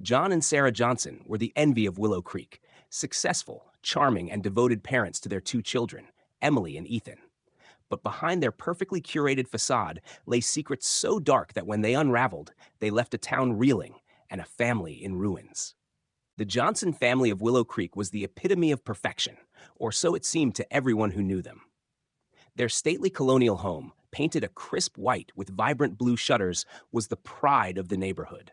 John and Sarah Johnson were the envy of Willow Creek, successful, charming, and devoted parents to their two children, Emily and Ethan. But behind their perfectly curated facade lay secrets so dark that when they unraveled, they left a town reeling and a family in ruins. The Johnson family of Willow Creek was the epitome of perfection, or so it seemed to everyone who knew them. Their stately colonial home, painted a crisp white with vibrant blue shutters, was the pride of the neighborhood.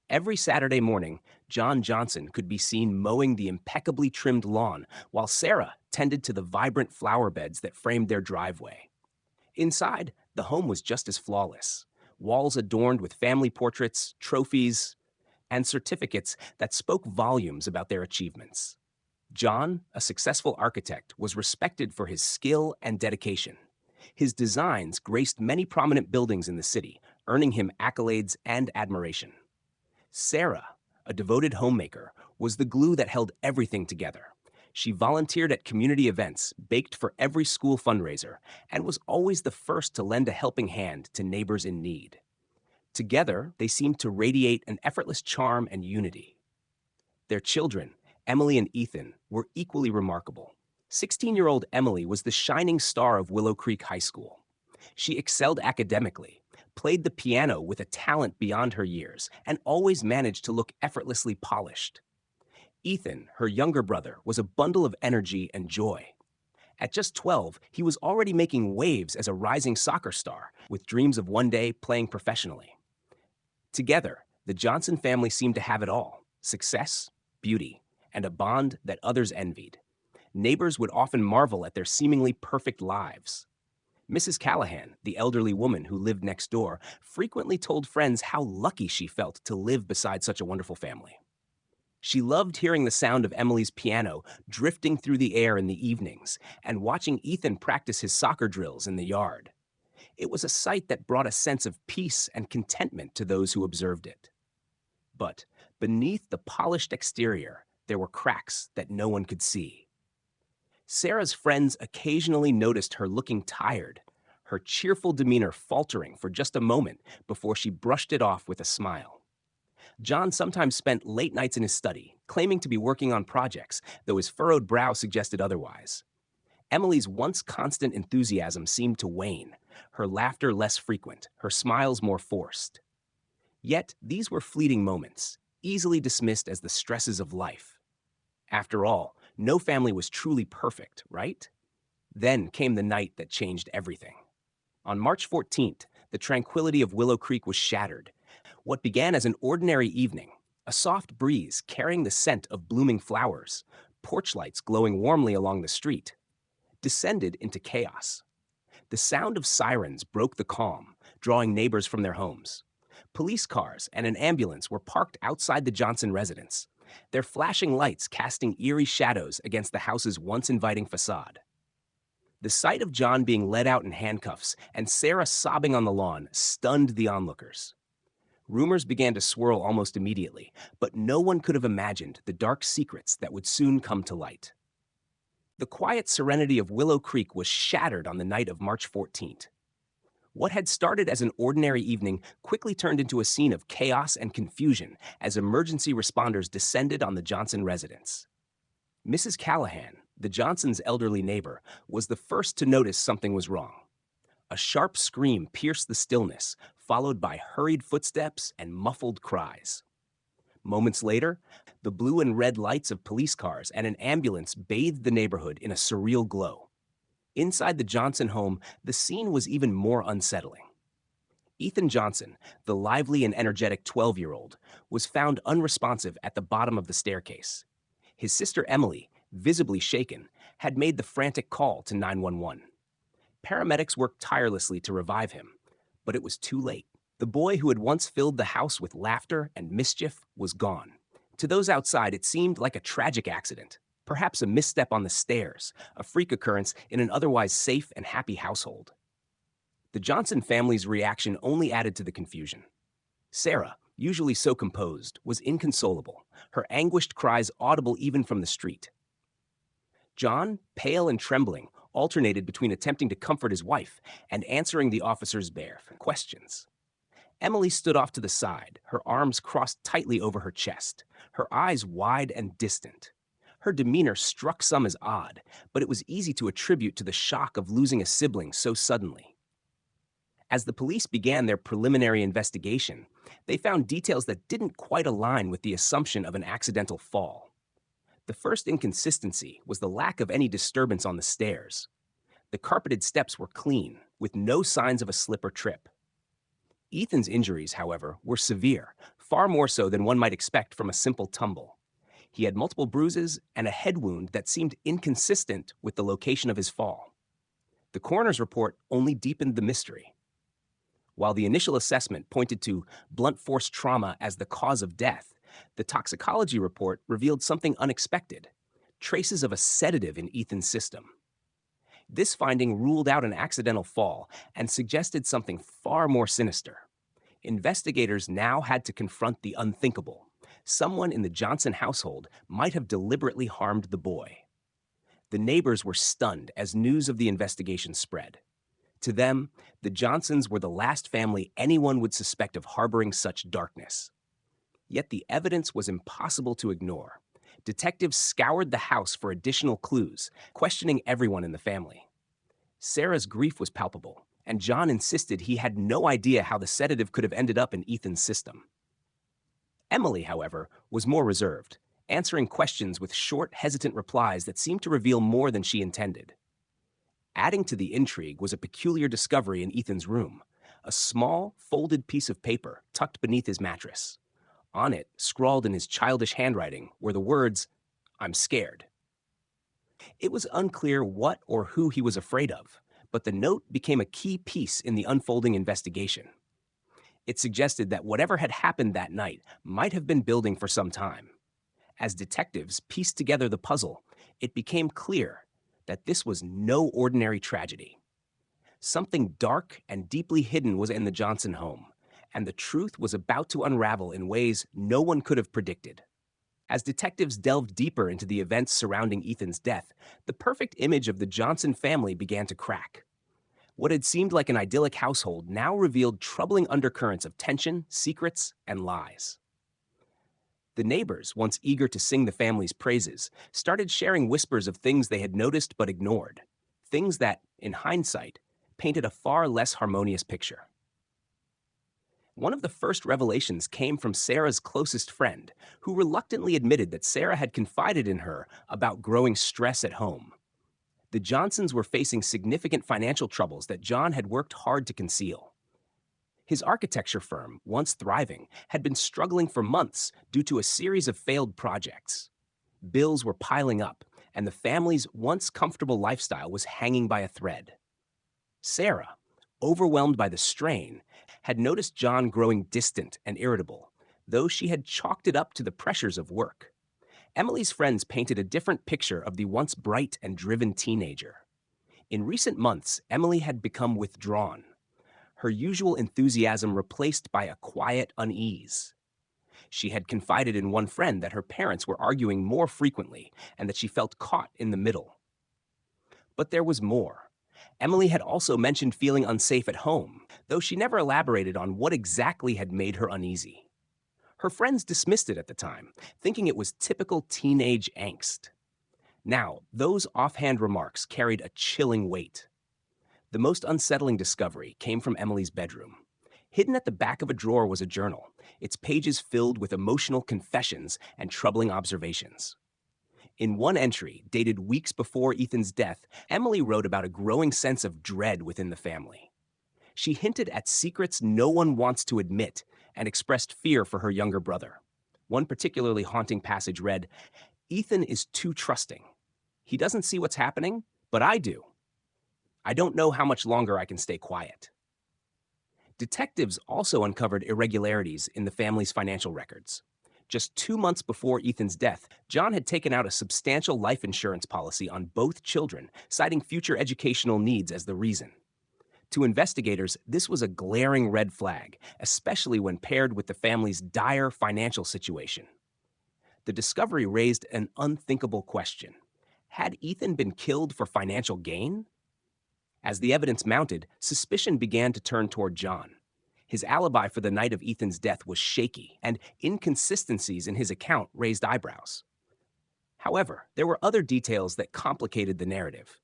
Every Saturday morning, John Johnson could be seen mowing the impeccably trimmed lawn, while Sarah tended to the vibrant flower beds that framed their driveway. Inside, the home was just as flawless. Walls adorned with family portraits, trophies, and certificates that spoke volumes about their achievements. John, a successful architect, was respected for his skill and dedication. His designs graced many prominent buildings in the city, earning him accolades and admiration. Sarah, a devoted homemaker, was the glue that held everything together. She volunteered at community events, baked for every school fundraiser, and was always the first to lend a helping hand to neighbors in need. Together, they seemed to radiate an effortless charm and unity. Their children, Emily and Ethan, were equally remarkable. 16-year-old Emily was the shining star of Willow Creek High School. She excelled academically, played the piano with a talent beyond her years, and always managed to look effortlessly polished. Ethan, her younger brother, was a bundle of energy and joy. At just 12, he was already making waves as a rising soccer star, with dreams of one day playing professionally. Together, the Johnson family seemed to have it all: success, beauty, and a bond that others envied. Neighbors would often marvel at their seemingly perfect lives. Mrs. Callahan, the elderly woman who lived next door, frequently told friends how lucky she felt to live beside such a wonderful family. She loved hearing the sound of Emily's piano drifting through the air in the evenings and watching Ethan practice his soccer drills in the yard. It was a sight that brought a sense of peace and contentment to those who observed it. But beneath the polished exterior, there were cracks that no one could see. Sarah's friends occasionally noticed her looking tired, her cheerful demeanor faltering for just a moment before she brushed it off with a smile. John sometimes spent late nights in his study, claiming to be working on projects, though his furrowed brow suggested otherwise. Emily's once constant enthusiasm seemed to wane, her laughter less frequent, her smiles more forced. Yet these were fleeting moments, easily dismissed as the stresses of life. After all, no family was truly perfect, right? Then came the night that changed everything. On March 14th, the tranquility of Willow Creek was shattered. What began as an ordinary evening, a soft breeze carrying the scent of blooming flowers, porch lights glowing warmly along the street, descended into chaos. The sound of sirens broke the calm, drawing neighbors from their homes. Police cars and an ambulance were parked outside the Johnson residence, their flashing lights casting eerie shadows against the house's once inviting facade. The sight of John being led out in handcuffs and Sarah sobbing on the lawn stunned the onlookers. Rumors began to swirl almost immediately, but no one could have imagined the dark secrets that would soon come to light. The quiet serenity of Willow Creek was shattered on the night of March 14th. What had started as an ordinary evening quickly turned into a scene of chaos and confusion as emergency responders descended on the Johnson residence. Mrs. Callahan, the Johnsons' elderly neighbor, was the first to notice something was wrong. A sharp scream pierced the stillness, followed by hurried footsteps and muffled cries. Moments later, the blue and red lights of police cars and an ambulance bathed the neighborhood in a surreal glow. Inside the Johnson home, the scene was even more unsettling. Ethan Johnson, the lively and energetic 12-year-old, was found unresponsive at the bottom of the staircase. His sister Emily, visibly shaken, had made the frantic call to 911. Paramedics worked tirelessly to revive him, but it was too late. The boy who had once filled the house with laughter and mischief was gone. To those outside, it seemed like a tragic accident, perhaps a misstep on the stairs, a freak occurrence in an otherwise safe and happy household. The Johnson family's reaction only added to the confusion. Sarah, usually so composed, was inconsolable, her anguished cries audible even from the street. John, pale and trembling, alternated between attempting to comfort his wife and answering the officer's bare questions. Emily stood off to the side, her arms crossed tightly over her chest, her eyes wide and distant. Her demeanor struck some as odd, but it was easy to attribute to the shock of losing a sibling so suddenly. As the police began their preliminary investigation, they found details that didn't quite align with the assumption of an accidental fall. The first inconsistency was the lack of any disturbance on the stairs. The carpeted steps were clean, with no signs of a slip or trip. Ethan's injuries, however, were severe, far more so than one might expect from a simple tumble. He had multiple bruises and a head wound that seemed inconsistent with the location of his fall. The coroner's report only deepened the mystery. While the initial assessment pointed to blunt force trauma as the cause of death, the toxicology report revealed something unexpected: traces of a sedative in Ethan's system. This finding ruled out an accidental fall and suggested something far more sinister. Investigators now had to confront the unthinkable. Someone in the Johnson household might have deliberately harmed the boy. The neighbors were stunned as news of the investigation spread. To them, the Johnsons were the last family anyone would suspect of harboring such darkness. Yet the evidence was impossible to ignore. Detectives scoured the house for additional clues, questioning everyone in the family. Sarah's grief was palpable, and John insisted he had no idea how the sedative could have ended up in Ethan's system. Emily, however, was more reserved, answering questions with short, hesitant replies that seemed to reveal more than she intended. Adding to the intrigue was a peculiar discovery in Ethan's room: a small, folded piece of paper tucked beneath his mattress. On it, scrawled in his childish handwriting, were the words, "I'm scared." It was unclear what or who he was afraid of, but the note became a key piece in the unfolding investigation. It suggested that whatever had happened that night might have been building for some time. As detectives pieced together the puzzle, it became clear that this was no ordinary tragedy. Something dark and deeply hidden was in the Johnson home, and the truth was about to unravel in ways no one could have predicted. As detectives delved deeper into the events surrounding Ethan's death, the perfect image of the Johnson family began to crack. What had seemed like an idyllic household now revealed troubling undercurrents of tension, secrets, and lies. The neighbors, once eager to sing the family's praises, started sharing whispers of things they had noticed but ignored, things that, in hindsight, painted a far less harmonious picture. One of the first revelations came from Sarah's closest friend, who reluctantly admitted that Sarah had confided in her about growing stress at home. The Johnsons were facing significant financial troubles that John had worked hard to conceal. His architecture firm, once thriving, had been struggling for months due to a series of failed projects. Bills were piling up, and the family's once comfortable lifestyle was hanging by a thread. Sarah, overwhelmed by the strain, had noticed John growing distant and irritable, though she had chalked it up to the pressures of work. Emily's friends painted a different picture of the once bright and driven teenager. In recent months, Emily had become withdrawn, her usual enthusiasm replaced by a quiet unease. She had confided in one friend that her parents were arguing more frequently and that she felt caught in the middle. But there was more. Emily had also mentioned feeling unsafe at home, though she never elaborated on what exactly had made her uneasy. Her friends dismissed it at the time, thinking it was typical teenage angst. Now, those offhand remarks carried a chilling weight. The most unsettling discovery came from Emily's bedroom. Hidden at the back of a drawer was a journal, its pages filled with emotional confessions and troubling observations. In one entry, dated weeks before Ethan's death, Emily wrote about a growing sense of dread within the family. She hinted at secrets no one wants to admit and expressed fear for her younger brother. One particularly haunting passage read, "Ethan is too trusting. He doesn't see what's happening, but I do. I don't know how much longer I can stay quiet." Detectives also uncovered irregularities in the family's financial records. Just 2 months before Ethan's death, John had taken out a substantial life insurance policy on both children, citing future educational needs as the reason. To investigators, this was a glaring red flag, especially when paired with the family's dire financial situation. The discovery raised an unthinkable question. Had Ethan been killed for financial gain? As the evidence mounted, suspicion began to turn toward John. His alibi for the night of Ethan's death was shaky, and inconsistencies in his account raised eyebrows. However, there were other details that complicated the narrative.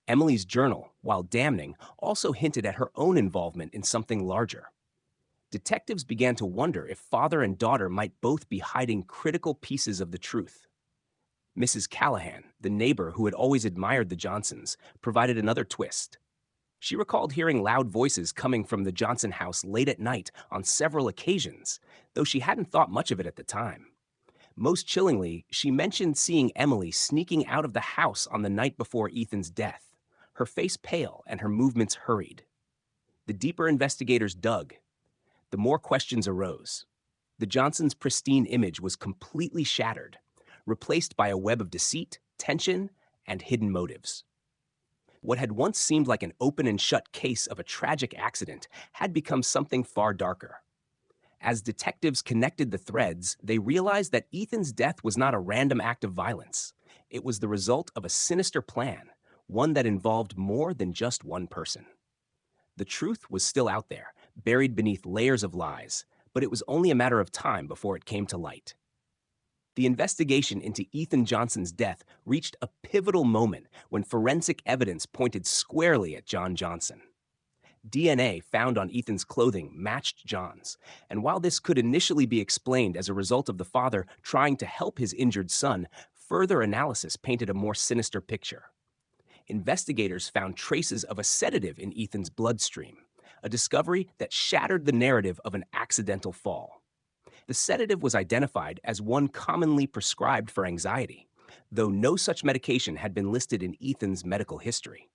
Emily's journal, while damning, also hinted at her own involvement in something larger. Detectives began to wonder if father and daughter might both be hiding critical pieces of the truth. Mrs. Callahan, the neighbor who had always admired the Johnsons, provided another twist. She recalled hearing loud voices coming from the Johnson house late at night on several occasions, though she hadn't thought much of it at the time. Most chillingly, she mentioned seeing Emily sneaking out of the house on the night before Ethan's death, her face pale and her movements hurried. The deeper investigators dug, the more questions arose. The Johnsons' pristine image was completely shattered, replaced by a web of deceit, tension, and hidden motives. What had once seemed like an open and shut case of a tragic accident had become something far darker. As detectives connected the threads, they realized that Ethan's death was not a random act of violence. It was the result of a sinister plan, one that involved more than just one person. The truth was still out there, buried beneath layers of lies, but it was only a matter of time before it came to light. The investigation into Ethan Johnson's death reached a pivotal moment when forensic evidence pointed squarely at John Johnson. DNA found on Ethan's clothing matched John's, and while this could initially be explained as a result of the father trying to help his injured son, further analysis painted a more sinister picture. Investigators found traces of a sedative in Ethan's bloodstream, a discovery that shattered the narrative of an accidental fall. The sedative was identified as one commonly prescribed for anxiety, though no such medication had been listed in Ethan's medical history.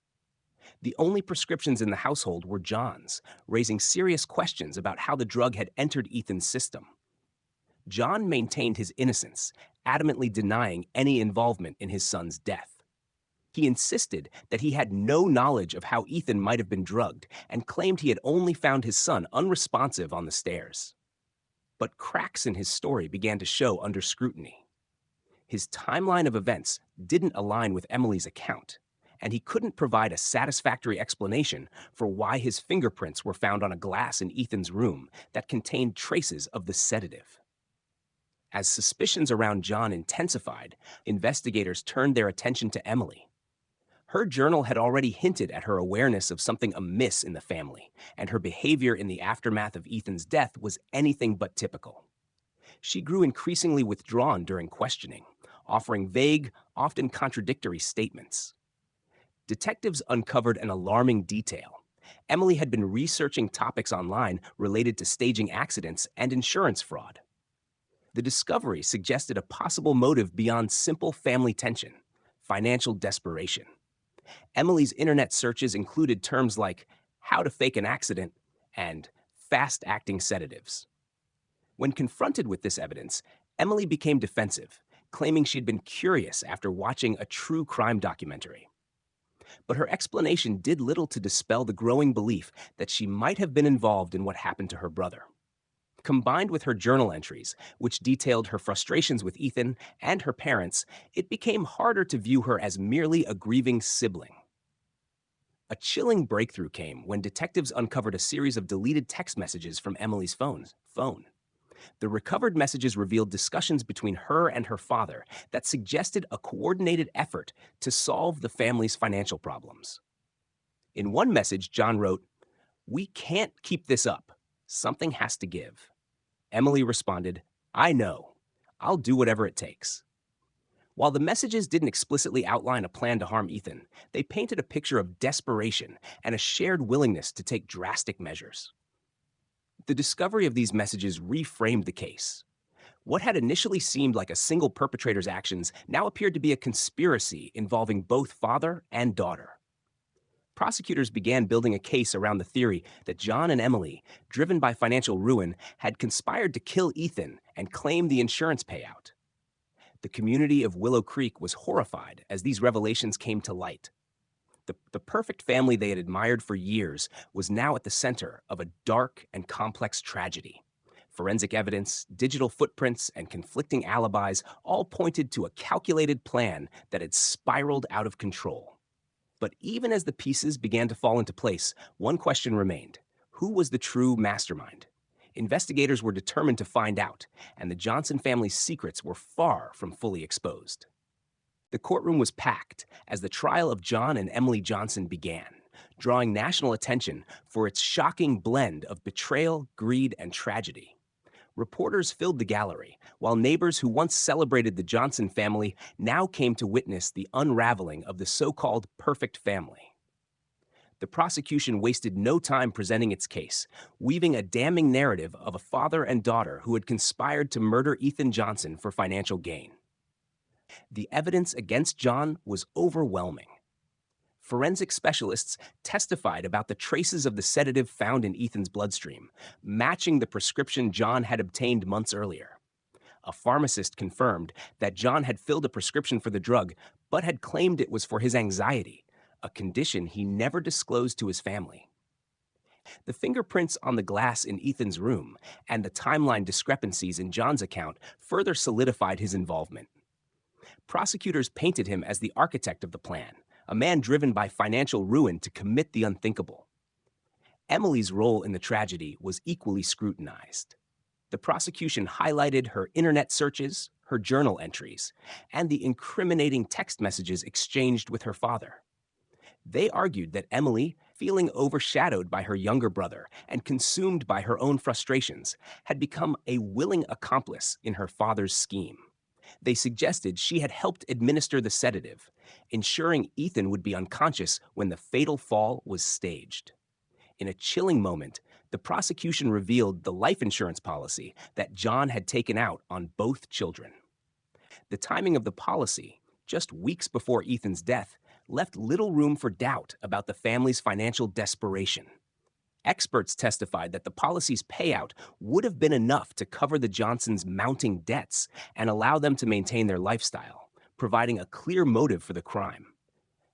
The only prescriptions in the household were John's, raising serious questions about how the drug had entered Ethan's system. John maintained his innocence, adamantly denying any involvement in his son's death. He insisted that he had no knowledge of how Ethan might have been drugged and claimed he had only found his son unresponsive on the stairs. But cracks in his story began to show under scrutiny. His timeline of events didn't align with Emily's account, and he couldn't provide a satisfactory explanation for why his fingerprints were found on a glass in Ethan's room that contained traces of the sedative. As suspicions around John intensified, investigators turned their attention to Emily. Her journal had already hinted at her awareness of something amiss in the family, and her behavior in the aftermath of Ethan's death was anything but typical. She grew increasingly withdrawn during questioning, offering vague, often contradictory statements. Detectives uncovered an alarming detail. Emily had been researching topics online related to staging accidents and insurance fraud. The discovery suggested a possible motive beyond simple family tension, financial desperation. Emily's internet searches included terms like how to fake an accident and fast-acting sedatives. When confronted with this evidence, Emily became defensive, claiming she'd been curious after watching a true crime documentary. But her explanation did little to dispel the growing belief that she might have been involved in what happened to her brother. Combined with her journal entries, which detailed her frustrations with Ethan and her parents, it became harder to view her as merely a grieving sibling. A chilling breakthrough came when detectives uncovered a series of deleted text messages from Emily's phone. The recovered messages revealed discussions between her and her father that suggested a coordinated effort to solve the family's financial problems. In one message, John wrote, "We can't keep this up. Something has to give." Emily responded, "I know. I'll do whatever it takes." While the messages didn't explicitly outline a plan to harm Ethan, they painted a picture of desperation and a shared willingness to take drastic measures. The discovery of these messages reframed the case. What had initially seemed like a single perpetrator's actions now appeared to be a conspiracy involving both father and daughter. Prosecutors began building a case around the theory that John and Emily, driven by financial ruin, had conspired to kill Ethan and claim the insurance payout. The community of Willow Creek was horrified as these revelations came to light. The perfect family they had admired for years was now at the center of a dark and complex tragedy. Forensic evidence, digital footprints, and conflicting alibis all pointed to a calculated plan that had spiraled out of control. But even as the pieces began to fall into place, one question remained. Who was the true mastermind? Investigators were determined to find out, and the Johnson family's secrets were far from fully exposed. The courtroom was packed as the trial of John and Emily Johnson began, drawing national attention for its shocking blend of betrayal, greed, and tragedy. Reporters filled the gallery, while neighbors who once celebrated the Johnson family now came to witness the unraveling of the so-called perfect family. The prosecution wasted no time presenting its case, weaving a damning narrative of a father and daughter who had conspired to murder Ethan Johnson for financial gain. The evidence against John was overwhelming. Forensic specialists testified about the traces of the sedative found in Ethan's bloodstream, matching the prescription John had obtained months earlier. A pharmacist confirmed that John had filled a prescription for the drug, but had claimed it was for his anxiety, a condition he never disclosed to his family. The fingerprints on the glass in Ethan's room and the timeline discrepancies in John's account further solidified his involvement. Prosecutors painted him as the architect of the plan, a man driven by financial ruin to commit the unthinkable. Emily's role in the tragedy was equally scrutinized. The prosecution highlighted her internet searches, her journal entries, and the incriminating text messages exchanged with her father. They argued that Emily, feeling overshadowed by her younger brother and consumed by her own frustrations, had become a willing accomplice in her father's scheme. They suggested she had helped administer the sedative, ensuring Ethan would be unconscious when the fatal fall was staged. In a chilling moment, the prosecution revealed the life insurance policy that John had taken out on both children. The timing of the policy, just weeks before Ethan's death, left little room for doubt about the family's financial desperation. Experts testified that the policy's payout would have been enough to cover the Johnsons' mounting debts and allow them to maintain their lifestyle, providing a clear motive for the crime.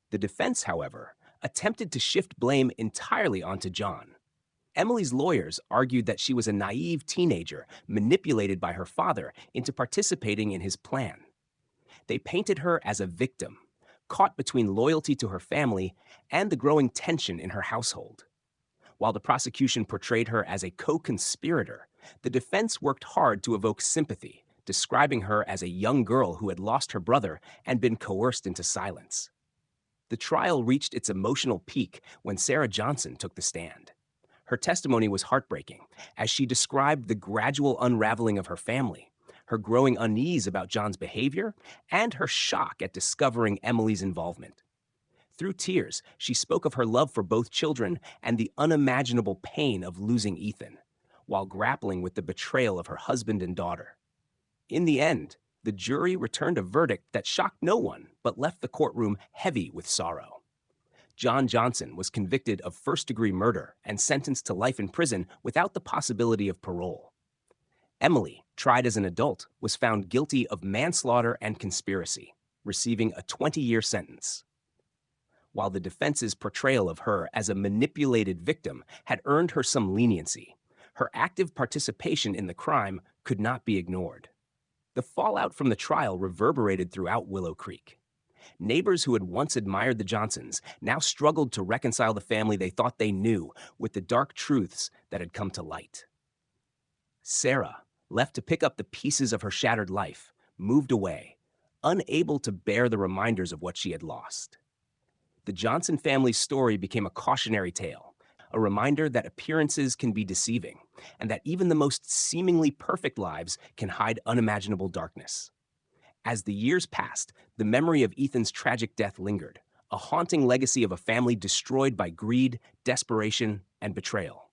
The defense, however, attempted to shift blame entirely onto John. Emily's lawyers argued that she was a naive teenager manipulated by her father into participating in his plan. They painted her as a victim, caught between loyalty to her family and the growing tension in her household. While the prosecution portrayed her as a co-conspirator, the defense worked hard to evoke sympathy, describing her as a young girl who had lost her brother and been coerced into silence. The trial reached its emotional peak when Sarah Johnson took the stand. Her testimony was heartbreaking, as she described the gradual unraveling of her family, her growing unease about John's behavior, and her shock at discovering Emily's involvement. Through tears, she spoke of her love for both children and the unimaginable pain of losing Ethan, while grappling with the betrayal of her husband and daughter. In the end, the jury returned a verdict that shocked no one but left the courtroom heavy with sorrow. John Johnson was convicted of first-degree murder and sentenced to life in prison without the possibility of parole. Emily, tried as an adult, was found guilty of manslaughter and conspiracy, receiving a 20-year sentence. While the defense's portrayal of her as a manipulated victim had earned her some leniency, her active participation in the crime could not be ignored. The fallout from the trial reverberated throughout Willow Creek. Neighbors who had once admired the Johnsons now struggled to reconcile the family they thought they knew with the dark truths that had come to light. Sarah, left to pick up the pieces of her shattered life, moved away, unable to bear the reminders of what she had lost. The Johnson family's story became a cautionary tale, a reminder that appearances can be deceiving, and that even the most seemingly perfect lives can hide unimaginable darkness. As the years passed, the memory of Ethan's tragic death lingered, a haunting legacy of a family destroyed by greed, desperation, and betrayal.